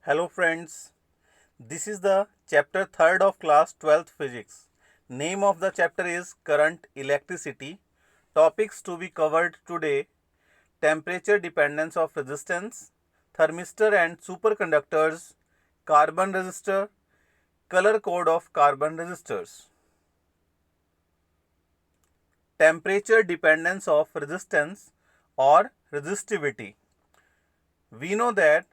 Hello friends, this is the chapter 3rd of class 12th physics. Name of the chapter is current electricity. Topics to be covered today: temperature dependence of resistance, thermistor and superconductors, carbon resistor, color code of carbon resistors. Temperature dependence of resistance or resistivity. We know that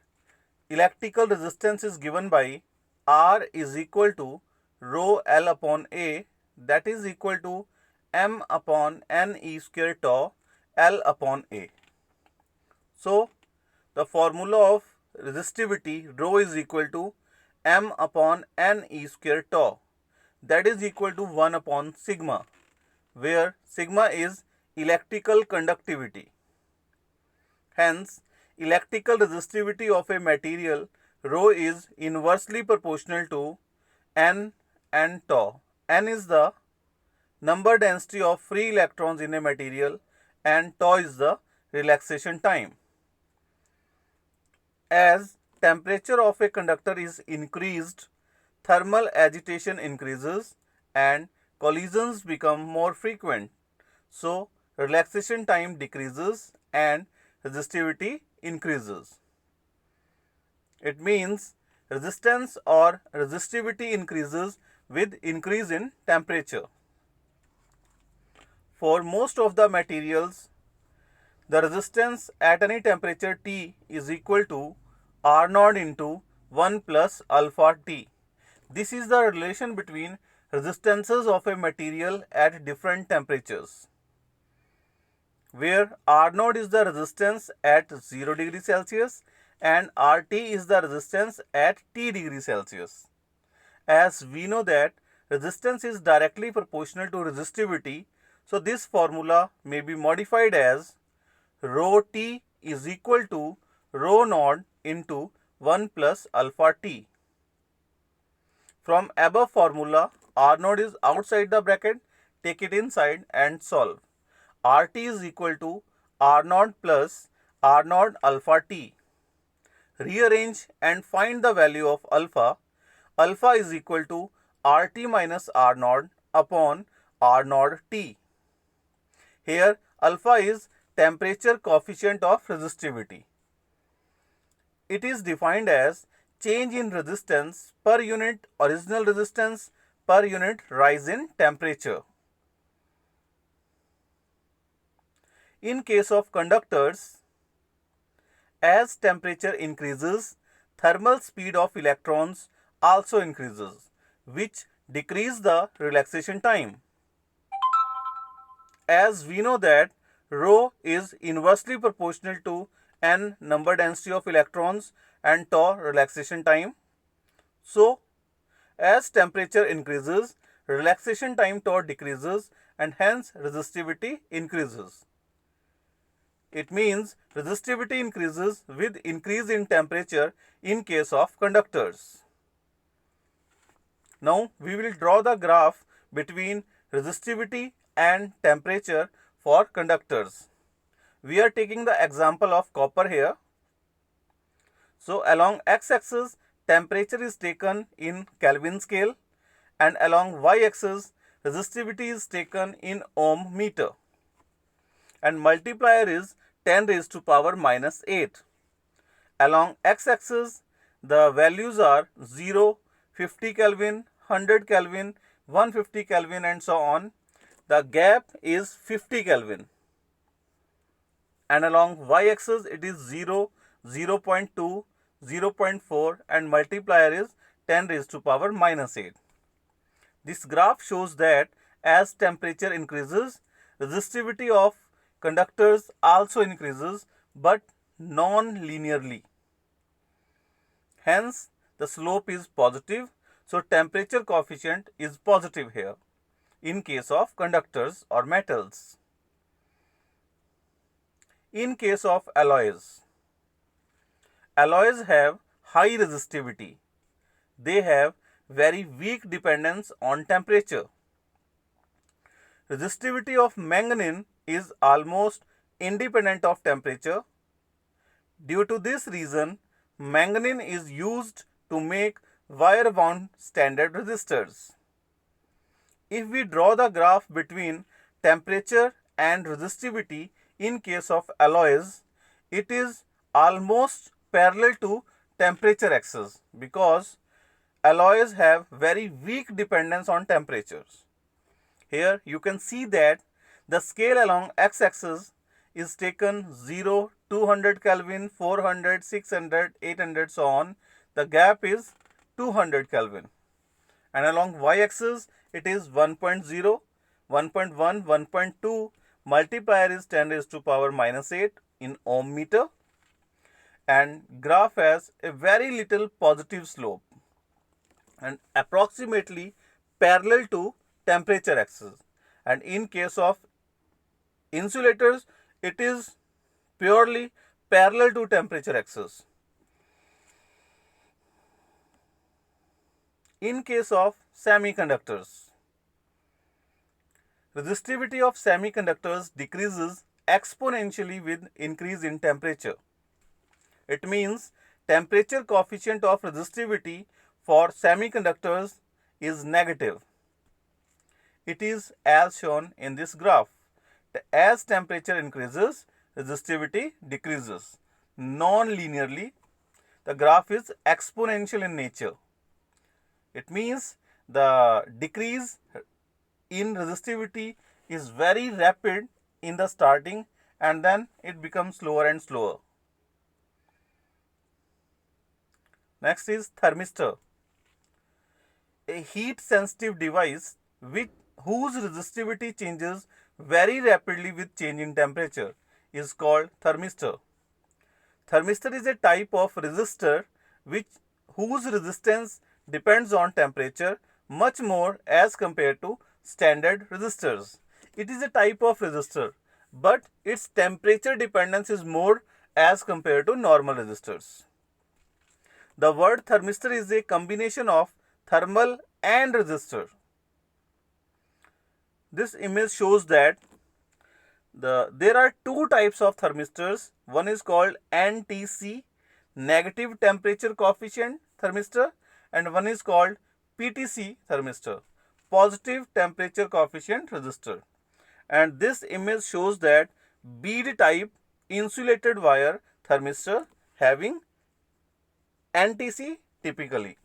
electrical resistance is given by R is equal to rho L upon A, that is equal to M upon N E square tau L upon A. So, the formula of resistivity rho is equal to M upon N E square tau, that is equal to 1 upon sigma, where sigma is electrical conductivity. Hence, electrical resistivity of a material rho is inversely proportional to N and tau. N is the number density of free electrons in a material and tau is the relaxation time. As temperature of a conductor is increased, thermal agitation increases and collisions become more frequent. So, relaxation time decreases and resistivity increases. It means resistance or resistivity increases with increase in temperature. For most of the materials, the resistance at any temperature T is equal to R naught into 1 plus alpha T. This is the relation between resistances of a material at different temperatures, where R naught is the resistance at 0 degree Celsius and RT is the resistance at T degree Celsius. As we know that resistance is directly proportional to resistivity, so this formula may be modified as rho T is equal to rho naught into 1 plus alpha T. From above formula, R naught is outside the bracket, take it inside and solve. RT is equal to R naught plus R naught alpha T. Rearrange and find the value of alpha. Alpha is equal to RT minus R naught upon R naught T. Here alpha is temperature coefficient of resistivity. It is defined as change in resistance per unit original resistance per unit rise in temperature. In case of conductors, as temperature increases, thermal speed of electrons also increases, which decrease the relaxation time. As we know that rho is inversely proportional to n number density of electrons and tau relaxation time. So, as temperature increases, relaxation time tau decreases and hence resistivity increases. It means resistivity increases with increase in temperature in case of conductors. Now we will draw the graph between resistivity and temperature for conductors. We are taking the example of copper here. So along x-axis temperature is taken in Kelvin scale and along y-axis resistivity is taken in ohm meter and multiplier is 10 raised to power minus 8. Along x-axis the values are 0, 50 Kelvin, 100 Kelvin, 150 Kelvin and so on. The gap is 50 Kelvin. And along y-axis it is 0, 0.2, 0.4 and multiplier is 10 raised to power minus 8. This graph shows that as temperature increases, resistivity of conductors also increases but non-linearly. Hence, the slope is positive, so temperature coefficient is positive here in case of conductors or metals. In case of alloys, alloys have high resistivity. They have very weak dependence on temperature. Resistivity of manganese is almost independent of temperature. Due to this reason, manganese is used to make wire-wound standard resistors. If we draw the graph between temperature and resistivity in case of alloys, it is almost parallel to temperature axis because alloys have very weak dependence on temperatures. Here you can see that the scale along x-axis is taken 0, 200 Kelvin, 400, 600, 800, so on. The gap is 200 Kelvin. And along y-axis it is 1.0, 1.1, 1.2, multiplier is 10 raised to power minus 8 in ohm meter, and graph has a very little positive slope and approximately parallel to temperature axis. And in case of insulators, it is purely parallel to temperature axis. In case of semiconductors, resistivity of semiconductors decreases exponentially with increase in temperature. It means temperature coefficient of resistivity for semiconductors is negative. It is as shown in this graph. As temperature increases, resistivity decreases. Non-linearly, the graph is exponential in nature. It means the decrease in resistivity is very rapid in the starting and then it becomes slower and slower. Next is thermistor, a heat sensitive device whose resistivity changes very rapidly with change in temperature is called thermistor. Thermistor is a type of resistor whose resistance depends on temperature much more as compared to standard resistors. It is a type of resistor, but its temperature dependence is more as compared to normal resistors. The word thermistor is a combination of thermal and resistor. This image shows that there are two types of thermistors. One is called NTC, negative temperature coefficient thermistor, and one is called PTC thermistor, positive temperature coefficient resistor. And this image shows that bead type insulated wire thermistor having NTC typically.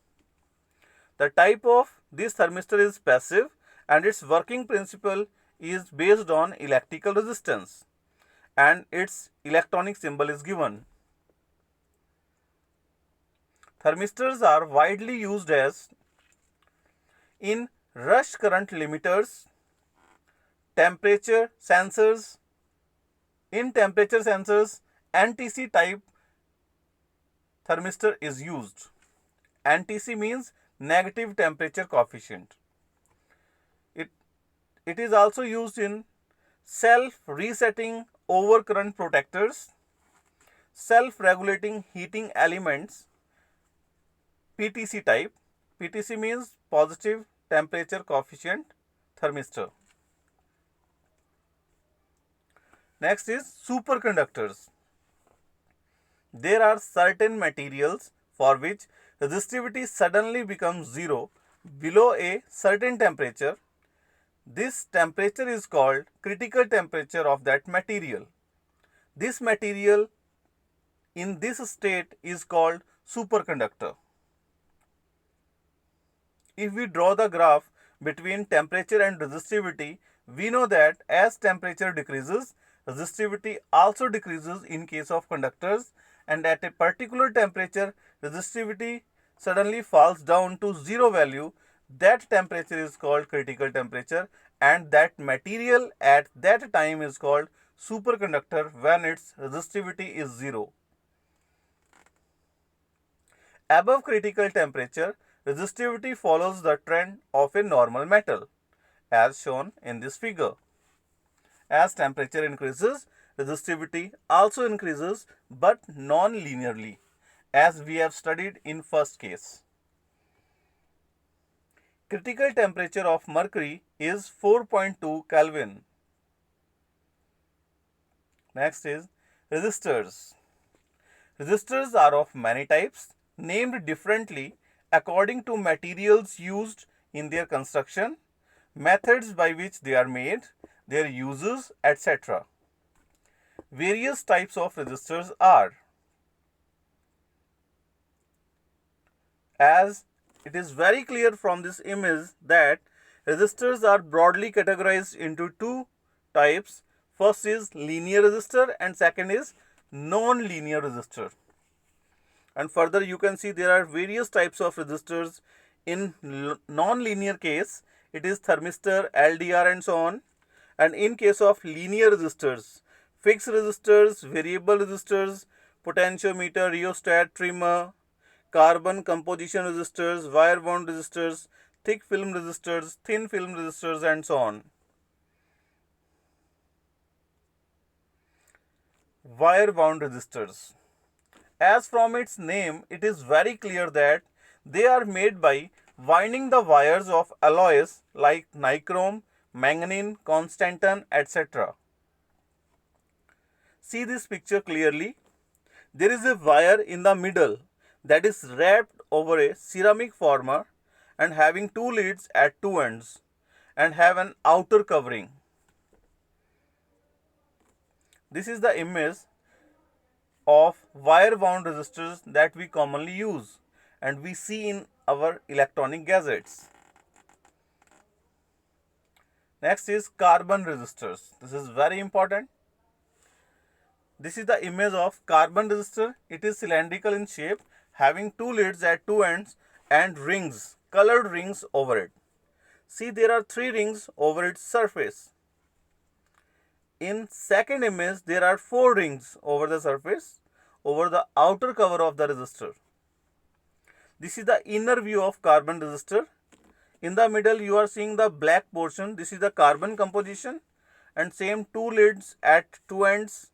The type of this thermistor is passive and its working principle is based on electrical resistance and its electronic symbol is given. Thermistors are widely used as in rush current limiters, temperature sensors. In temperature sensors, NTC type thermistor is used. NTC means negative temperature coefficient. It is also used in self-resetting overcurrent protectors, self-regulating heating elements, PTC type. PTC means positive temperature coefficient thermistor. Next is superconductors. There are certain materials for which resistivity suddenly becomes zero below a certain temperature. This temperature is called critical temperature of that material. This material in this state is called superconductor. If we draw the graph between temperature and resistivity, we know that as temperature decreases, resistivity also decreases in case of conductors, and at a particular temperature, resistivity suddenly falls down to zero value. That temperature is called critical temperature, and that material at that time is called superconductor when its resistivity is zero. Above critical temperature, resistivity follows the trend of a normal metal, as shown in this figure. As temperature increases, resistivity also increases, but non-linearly, as we have studied in first case. Critical temperature of mercury is 4.2 Kelvin. Next is resistors. Resistors are of many types, named differently according to materials used in their construction, methods by which they are made, their uses, etc. Various types of resistors are, as it is very clear from this image that resistors are broadly categorized into two types. First is linear resistor and second is non-linear resistor. And further you can see there are various types of resistors. In non-linear case it is thermistor, LDR and so on. And in case of linear resistors, fixed resistors, variable resistors, potentiometer, rheostat, trimmer, carbon composition resistors, wire wound resistors, thick film resistors, thin film resistors and so on. Wire wound resistors. As from its name, it is very clear that they are made by winding the wires of alloys like nichrome, manganese, constantan, etc. See this picture clearly. There is a wire in the middle that is wrapped over a ceramic former and having two leads at two ends and have an outer covering. This is the image of wire wound resistors that we commonly use and we see in our electronic gadgets. Next is carbon resistors. This is very important. This is the image of carbon resistor. It is cylindrical in shape, having two leads at two ends and rings, colored rings over it. See, there are three rings over its surface. In second image, there are four rings over the surface, over the outer cover of the resistor. This is the inner view of carbon resistor. In the middle, you are seeing the black portion. This is the carbon composition and same two leads at two ends,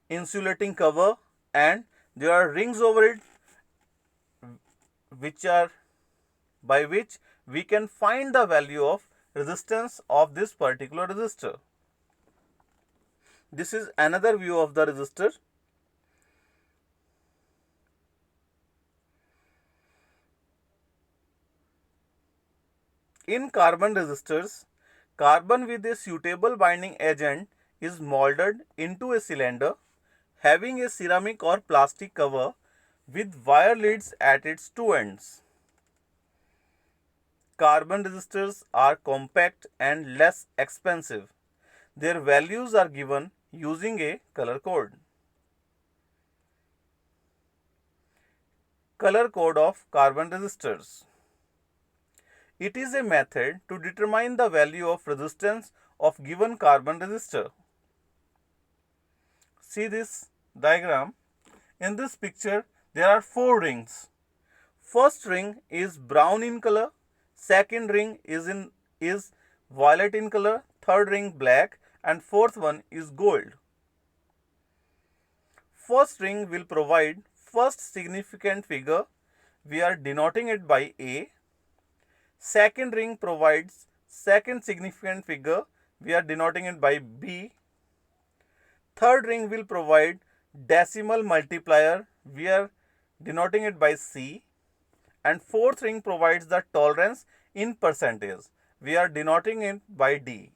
insulating cover, and there are rings over it by which we can find the value of resistance of this particular resistor. This is another view of the resistor. In carbon resistors, carbon with a suitable binding agent is molded into a cylinder having a ceramic or plastic cover with wire leads at its two ends. Carbon resistors are compact and less expensive. Their values are given using a color code. Color code of carbon resistors. It is a method to determine the value of resistance of given carbon resistor. See this diagram. In this picture, there are four rings. First ring is brown in color, second ring is violet in color, third ring black, and fourth one is gold. First ring will provide first significant figure. We are denoting it by A. Second ring provides second significant figure. We are denoting it by B. Third ring will provide decimal multiplier. We are denoting it by C. And fourth ring provides the tolerance in percentage. We are denoting it by D.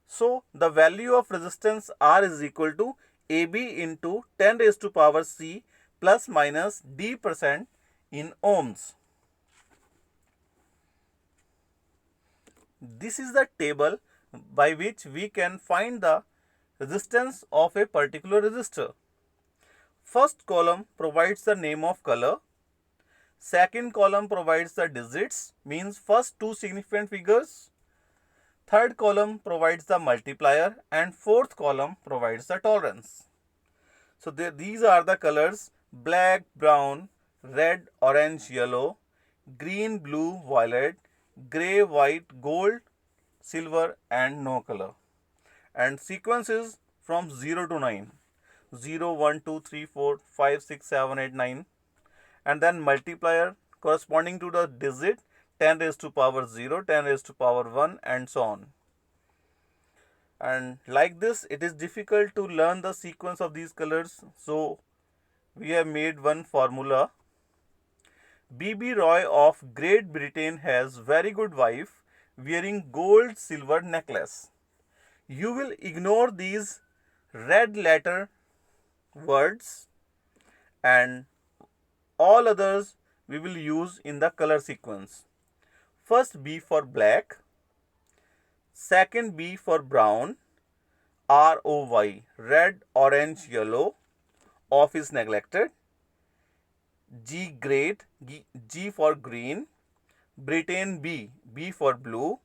So the value of resistance R is equal to AB into 10 raised to power C plus minus D% in ohms. This is the table by which we can find the resistance of a particular resistor. First column provides the name of color. Second column provides the digits, means first two significant figures. Third column provides the multiplier and fourth column provides the tolerance. So these are the colors: black, brown, red, orange, yellow, green, blue, violet, grey, white, gold, silver and no color. And sequence is from 0 to 9. 0, 1, 2, 3, 4, 5, 6, 7, 8, 9. And then multiplier corresponding to the digit 10 raised to power 0, 10 raised to power 1 and so on. And like this, it is difficult to learn the sequence of these colors. So we have made one formula. B.B. Roy of Great Britain has very good wife wearing gold silver necklace. You will ignore these red letter words and all others we will use in the color sequence. First B for black, second B for brown, ROY, red, orange, yellow, off is neglected. G great, G for green, Britain B, B for blue,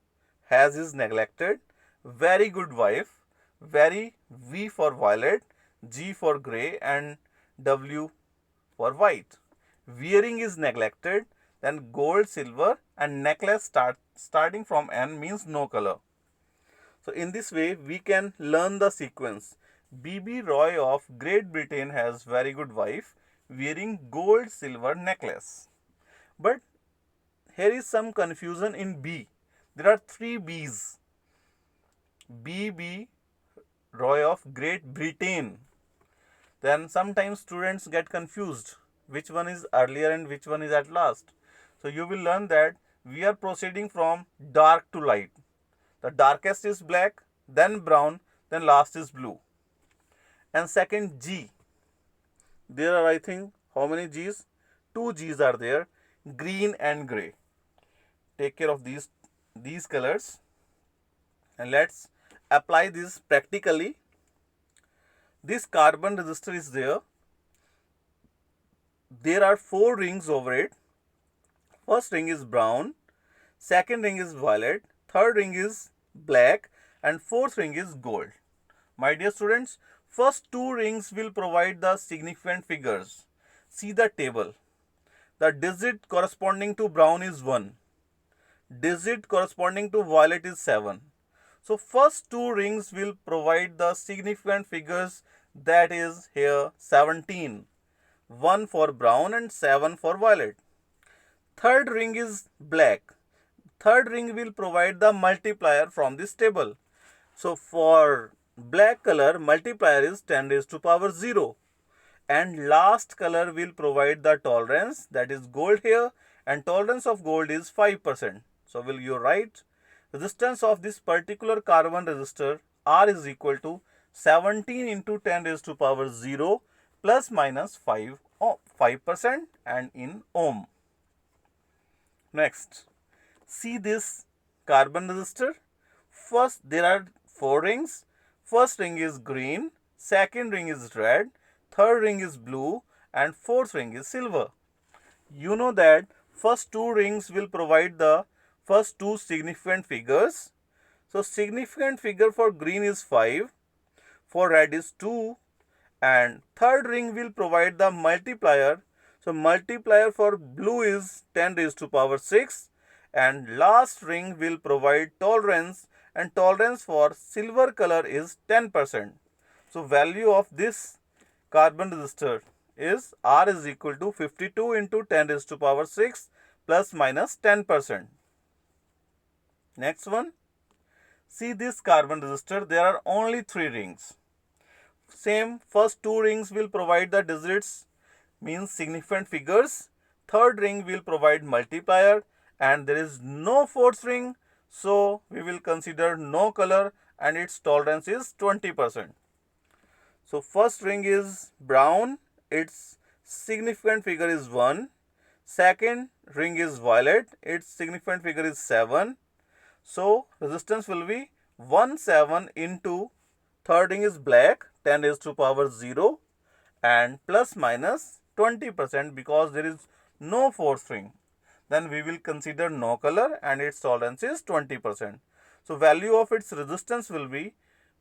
has is neglected. Very good wife, very, V for violet, G for grey and W for white. Wearing is neglected, then gold, silver and necklace starting from N means no color. So in this way we can learn the sequence. B.B. Roy of Great Britain has very good wife wearing gold silver necklace. But here is some confusion in B. There are three B's. B.B. Roy of Great Britain. Then sometimes students get confused which one is earlier and which one is at last. So you will learn that we are proceeding from dark to light. The darkest is black, then brown, then last is blue. And second G. There are I think how many G's? Two G's are there, green and grey. Take care of these colors and let's apply this practically. This carbon resistor is there. There are 4 rings over it. First ring is brown, second ring is violet, third ring is black and fourth ring is gold. My dear students, first 2 rings will provide the significant figures. See the table. The digit corresponding to brown is 1. Digit corresponding to violet is 7. So first 2 rings will provide the significant figures, that is here 17. 1 for brown and 7 for violet. Third ring is black. Third ring will provide the multiplier from this table. So for black color, multiplier is 10 raised to power 0. And last color will provide the tolerance, that is gold here, and tolerance of gold is 5%. So will you write resistance of this particular carbon resistor R is equal to 17 into 10 raised to power 0 plus minus 5% and in ohm. Next, see this carbon resistor. First there are 4 rings. First ring is green, second ring is red, third ring is blue and fourth ring is silver. You know that first 2 rings will provide the first 2 significant figures. So significant figure for green is 5, for red is 2 and third ring will provide the multiplier. So multiplier for blue is 10 raised to power 6 and last ring will provide tolerance and tolerance for silver color is 10%. So value of this carbon resistor is R is equal to 52 into 10 raised to power 6 plus minus 10%. Next one, see this carbon resistor, there are only 3 rings. Same, first 2 rings will provide the digits means significant figures. Third ring will provide multiplier and there is no fourth ring. So we will consider no color and its tolerance is 20%. So first ring is brown, its significant figure is 1. Second ring is violet, its significant figure is 7. So resistance will be 17 into third ring is black, 10 raised to power 0 and plus minus 20% because there is no fourth ring. Then we will consider no color and its tolerance is 20%. So value of its resistance will be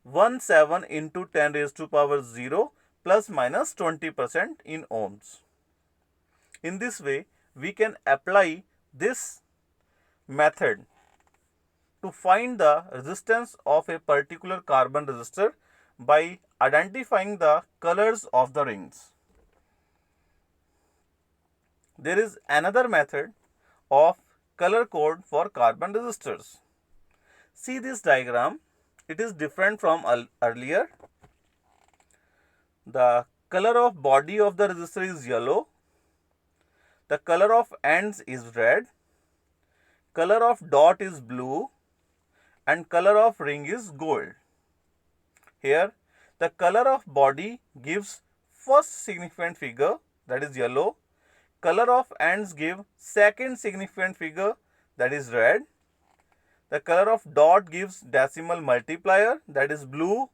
17 into 10 raised to power 0 plus minus 20% in ohms. In this way, we can apply this method to find the resistance of a particular carbon resistor by identifying the colors of the rings. There is another method of color code for carbon resistors. See this diagram, it is different from earlier. The color of body of the resistor is yellow, the color of ends is red, color of dot is blue, and color of ring is gold. Here the color of body gives first significant figure, that is yellow. Color of ends give second significant figure, that is red. The color of dot gives decimal multiplier, that is blue,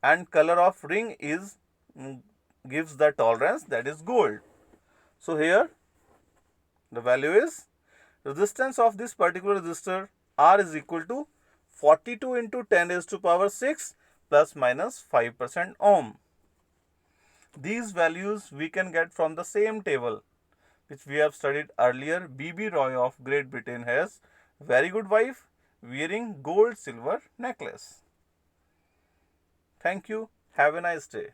and color of ring is gives the tolerance, that is gold. So here the value is resistance of this particular resistor R is equal to 42 into 10 raised to power 6 plus minus 5% ohm. These values we can get from the same table which we have studied earlier. B.B. Roy of Great Britain has very good wife wearing gold silver necklace. Thank you. Have a nice day.